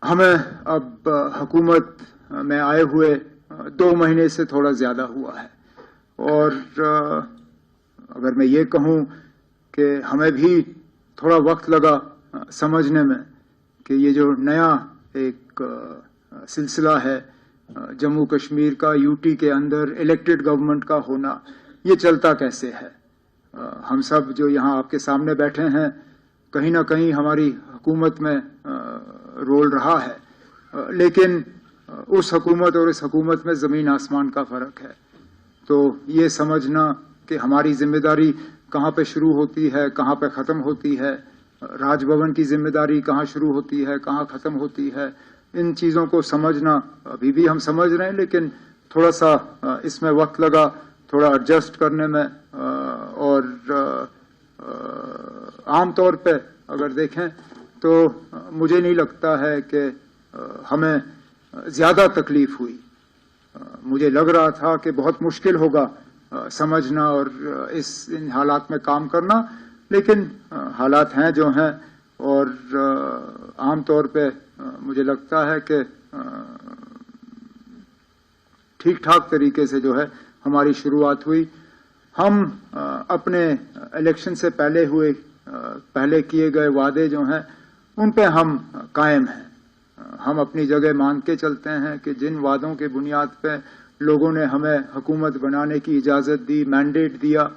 हमें अब हुकूमत में आए हुए 2 महीने से थोड़ा ज्यादा हुआ है और अगर मैं ये कहूं कि हमें भी थोड़ा वक्त लगा समझने में कि ये जो नया एक सिलसिला है जम्मू कश्मीर का यूटी के अंदर इलेक्टेड गवर्नमेंट का होना, ये चलता कैसे है। हम सब जो यहाँ आपके सामने बैठे हैं, कहीं ना कहीं हमारी हुकूमत में रोल रहा है, लेकिन उस हुकूमत और इस हुकूमत में ज़मीन आसमान का फ़र्क है। तो ये समझना कि हमारी जिम्मेदारी कहाँ पे शुरू होती है, कहाँ पे ख़त्म होती है, राजभवन की जिम्मेदारी कहाँ शुरू होती है, कहाँ ख़त्म होती है, इन चीज़ों को समझना अभी भी हम समझ रहे हैं, लेकिन थोड़ा सा इसमें वक्त लगा, थोड़ा एडजस्ट करने में। और आम तौर पे अगर देखें तो मुझे नहीं लगता है कि हमें ज़्यादा तकलीफ हुई। मुझे लग रहा था कि बहुत मुश्किल होगा समझना और इन हालात में काम करना, लेकिन हालात हैं जो हैं। और आम तौर पे मुझे लगता है कि ठीक ठाक तरीके से जो है हमारी शुरुआत हुई। हम अपने इलेक्शन से पहले किए गए वादे जो हैं उन पे हम कायम हैं। हम अपनी जगह मान के चलते हैं कि जिन वादों के बुनियाद पे लोगों ने हमें हुकूमत बनाने की इजाज़त दी, मैंडेट दिया,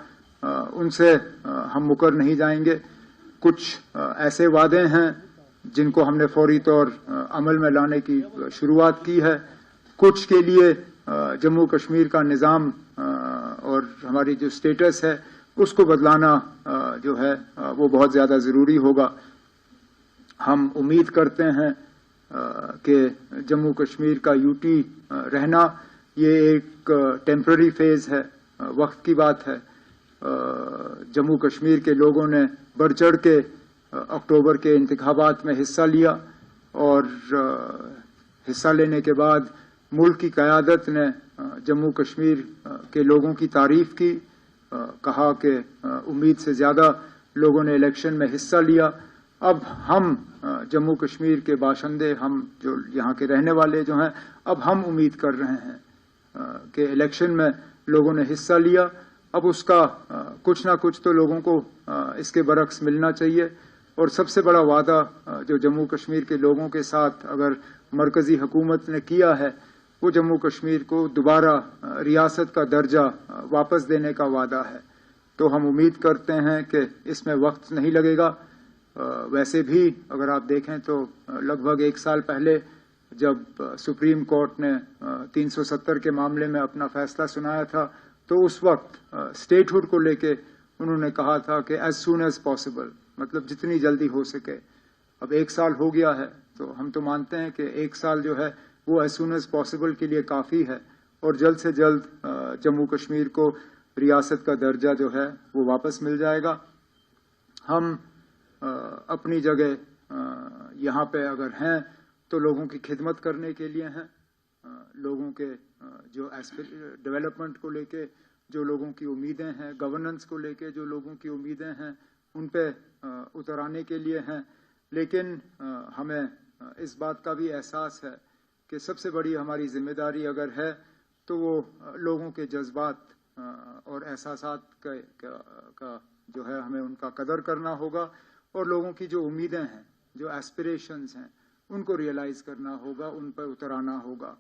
उनसे हम मुकर नहीं जाएंगे। कुछ ऐसे वादे हैं जिनको हमने फौरी तौर अमल में लाने की शुरुआत की है। कुछ के लिए जम्मू कश्मीर का निज़ाम और हमारी जो स्टेटस है उसको बदलाना जो है वो बहुत ज़्यादा ज़रूरी होगा। हम उम्मीद करते हैं कि जम्मू कश्मीर का यूटी रहना ये एक टेम्पररी फेज है, वक्त की बात है। जम्मू कश्मीर के लोगों ने बढ़ चढ़ के अक्टूबर के इंतखाबात में हिस्सा लिया और हिस्सा लेने के बाद मुल्क की क़यादत ने जम्मू कश्मीर के लोगों की तारीफ की, कहा कि उम्मीद से ज़्यादा लोगों ने इलेक्शन में हिस्सा लिया। अब हम जम्मू कश्मीर के बाशिंदे, हम जो यहाँ के रहने वाले जो हैं, अब हम उम्मीद कर रहे हैं कि इलेक्शन में लोगों ने हिस्सा लिया, अब उसका कुछ ना कुछ तो लोगों को इसके बरक्स मिलना चाहिए। और सबसे बड़ा वादा जो जम्मू कश्मीर के लोगों के साथ अगर मरकजी हुकूमत ने किया है, वो जम्मू कश्मीर को दोबारा रियासत का दर्जा वापस देने का वादा है। तो हम उम्मीद करते हैं कि इसमें वक्त नहीं लगेगा। वैसे भी अगर आप देखें तो लगभग 1 साल पहले जब सुप्रीम कोर्ट ने 370 के मामले में अपना फैसला सुनाया था, तो उस वक्त स्टेटहुड को लेके उन्होंने कहा था कि एज सून एज पॉसिबल, मतलब जितनी जल्दी हो सके। अब 1 साल हो गया है, तो हम तो मानते हैं कि 1 साल जो है वो एज सून एज पॉसिबल के लिए काफ़ी है और जल्द से जल्द जम्मू कश्मीर को रियासत का दर्जा जो है वो वापस मिल जाएगा। हम अपनी जगह यहाँ पे अगर हैं तो लोगों की खिदमत करने के लिए हैं। लोगों के जो डेवलपमेंट को लेके जो लोगों की उम्मीदें हैं, गवर्नेंस को लेके जो लोगों की उम्मीदें हैं, उन पे उतर आने के लिए हैं। लेकिन हमें इस बात का भी एहसास है कि सबसे बड़ी हमारी जिम्मेदारी अगर है तो वो लोगों के जज्बात और एहसासात का जो है हमें उनका कदर करना होगा और लोगों की जो उम्मीदें हैं, जो एस्पिरेशंस हैं, उनको रियलाइज़ करना होगा, उन पर उतर आना होगा।